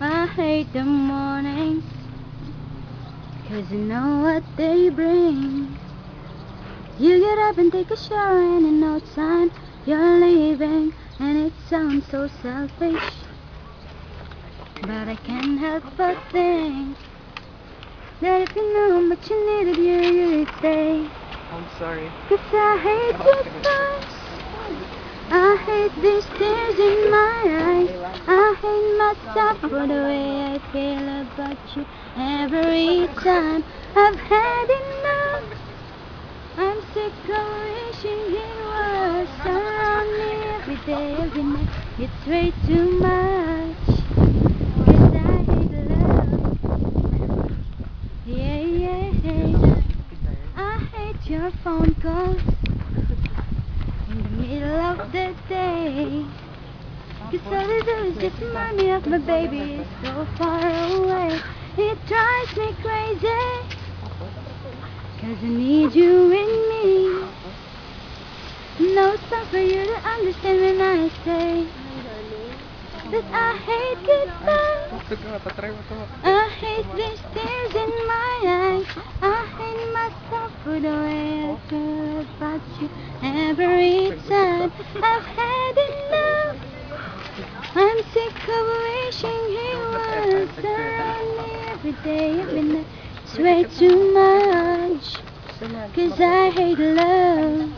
I hate the mornings, 'cause you know what they bring. You get up and take a shower and in no time you're leaving, and it sounds so selfish, but I can't help but think that if you knew how much you needed, you'd stay. I'm sorry. 'Cause I hate goodbyes, I hate these tears in my eyes, I hate myself for the way I feel about you every time. I've had enough, I'm sick of wishing it was around me every day, every night. It's way too much, 'cause I hate love. Yeah, yeah. I hate your phone calls in the middle of the day, 'cause all they do is just remind me of my baby so far away. It drives me crazy, 'cause I need you in me. No, it's not for you to understand when I say that I hate goodbye. I hate these tears in my eyes, I hate myself for the way I feel about you every time. I've had enough, I'm sick of wishing he was around me every day, every night. It's way too much, 'cause I hate love.